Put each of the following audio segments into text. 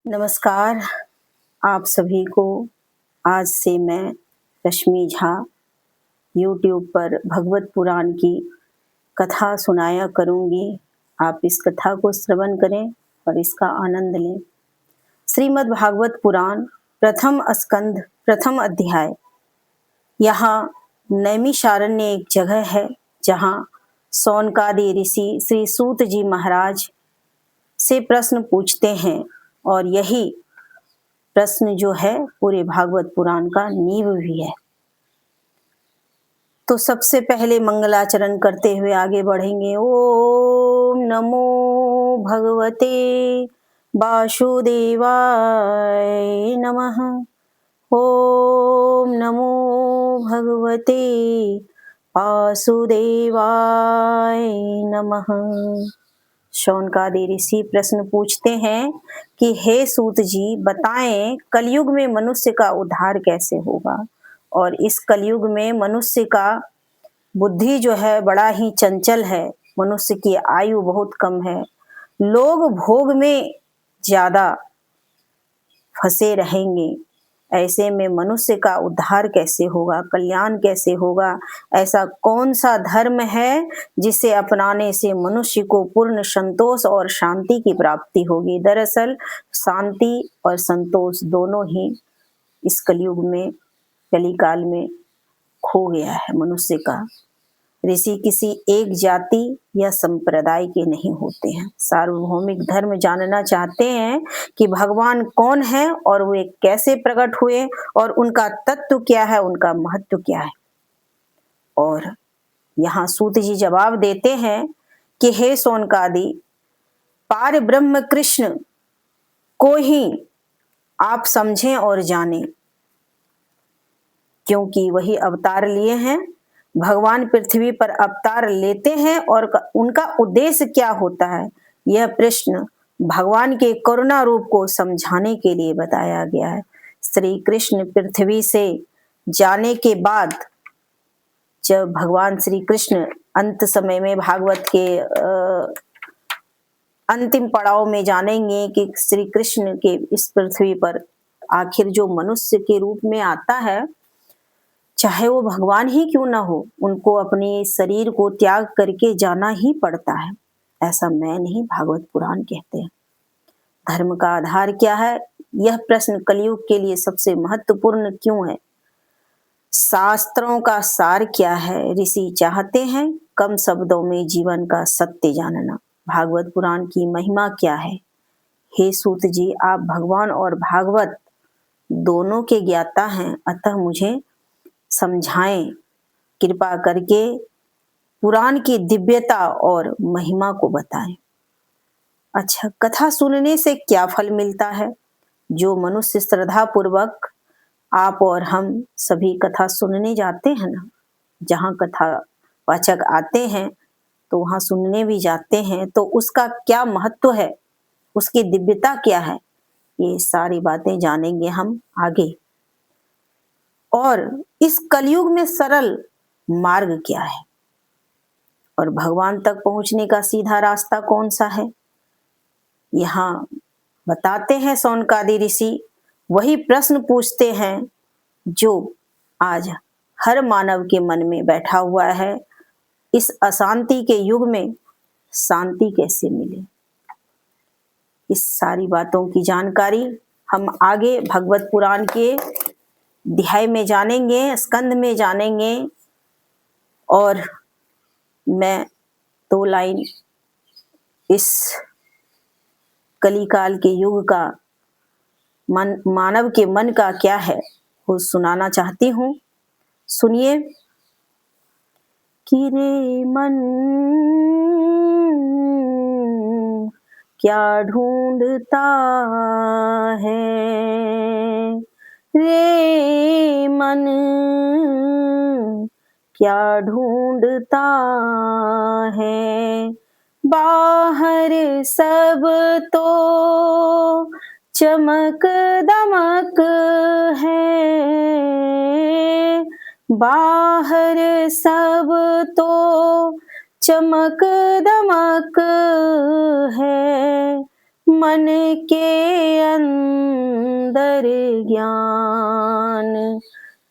नमस्कार, आप सभी को आज से मैं रश्मि झा यूट्यूब पर भगवत पुराण की कथा सुनाया करूँगी। आप इस कथा को श्रवण करें और इसका आनंद लें। श्रीमद् भागवत पुराण प्रथम स्कंध प्रथम अध्याय। यहाँ नैमिषारण्य एक जगह है जहाँ सौनकादि ऋषि श्री सूत जी महाराज से प्रश्न पूछते हैं और यही प्रश्न जो है पूरे भागवत पुराण का नींव भी है। तो सबसे पहले मंगलाचरण करते हुए आगे बढ़ेंगे। ओम नमो भगवते वासुदेवाय नमः। ओम नमो भगवते वासुदेवाय नमः। शौनकादि ऋषि प्रश्न पूछते हैं कि हे सूत जी, बताएं कलयुग में मनुष्य का उद्धार कैसे होगा। और इस कलयुग में मनुष्य का बुद्धि जो है बड़ा ही चंचल है, मनुष्य की आयु बहुत कम है, लोग भोग में ज्यादा फंसे रहेंगे। ऐसे में मनुष्य का उद्धार कैसे होगा, कल्याण कैसे होगा। ऐसा कौन सा धर्म है जिसे अपनाने से मनुष्य को पूर्ण संतोष और शांति की प्राप्ति होगी। दरअसल शांति और संतोष दोनों ही इस कलयुग में, कलिकाल में खो गया है मनुष्य का। ऋषि किसी एक जाति या संप्रदाय के नहीं होते हैं, सार्वभौमिक धर्म जानना चाहते हैं कि भगवान कौन है और वे कैसे प्रकट हुए और उनका तत्व क्या है, उनका महत्व क्या है। और यहाँ सूत जी जवाब देते हैं कि हे सौनकादि, पार ब्रह्म कृष्ण को ही आप समझें और जानें, क्योंकि वही अवतार लिए हैं। भगवान पृथ्वी पर अवतार लेते हैं और उनका उद्देश्य क्या होता है, यह प्रश्न भगवान के करुणा रूप को समझाने के लिए बताया गया है। श्री कृष्ण पृथ्वी से जाने के बाद जब भगवान श्री कृष्ण अंत समय में भागवत के अंतिम पड़ाव में जानेंगे कि श्री कृष्ण के इस पृथ्वी पर आखिर जो मनुष्य के रूप में आता है, चाहे वो भगवान ही क्यों ना हो, उनको अपने शरीर को त्याग करके जाना ही पड़ता है। ऐसा मैं नहीं, भागवत पुराण कहते हैं। धर्म का आधार क्या है, यह प्रश्न कलयुग के लिए सबसे महत्वपूर्ण क्यों है। शास्त्रों का सार क्या है, ऋषि चाहते हैं कम शब्दों में जीवन का सत्य जानना। भागवत पुराण की महिमा क्या है। हे सूत जी, आप भगवान और भागवत दोनों के ज्ञाता हैं, अतः मुझे समझाएं, कृपा करके पुराण की दिव्यता और महिमा को बताएं। अच्छा, कथा सुनने से क्या फल मिलता है। जो मनुष्य श्रद्धा पूर्वक, आप और हम सभी कथा सुनने जाते हैं ना, जहाँ कथा वाचक आते हैं तो वहाँ सुनने भी जाते हैं, तो उसका क्या महत्व है, उसकी दिव्यता क्या है, ये सारी बातें जानेंगे हम आगे। और इस कलयुग में सरल मार्ग क्या है और भगवान तक पहुंचने का सीधा रास्ता कौन सा है, यहाँ बताते हैं सौनकादि ऋषि। वही प्रश्न पूछते हैं जो आज हर मानव के मन में बैठा हुआ है। इस अशांति के युग में शांति कैसे मिले, इस सारी बातों की जानकारी हम आगे भगवत पुराण के अध्याय में जानेंगे, स्कंद में जानेंगे। और मैं 2 लाइन इस कलिकाल के युग का मानव के मन का क्या है वो सुनाना चाहती हूँ। सुनिए कि रे मन क्या ढूंढता है, रे मन क्या ढूंढता है। बाहर सब तो चमक दमक है, बाहर सब तो चमक दमक है, मन के अंदर ज्ञान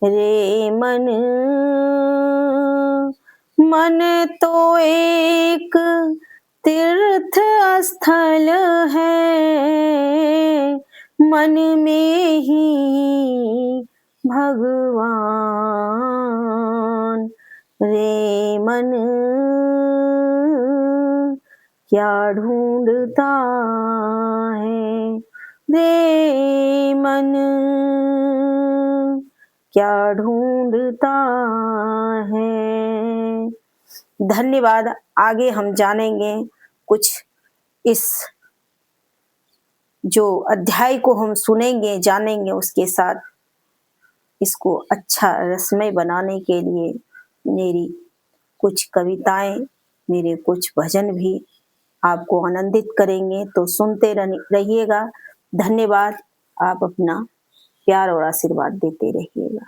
रे मन, मन तो एक तीर्थ स्थल है, मन में ही भगवान रे मन, क्या ढूंढता है रे मन, क्या ढूंढता है। धन्यवाद। आगे हम जानेंगे कुछ इस जो अध्याय को हम सुनेंगे, जानेंगे, उसके साथ इसको अच्छा रसमय बनाने के लिए मेरी कुछ कविताएं, मेरे कुछ भजन भी आपको आनंदित करेंगे, तो सुनते रहिएगा। धन्यवाद। आप अपना प्यार और आशीर्वाद देते रहिएगा।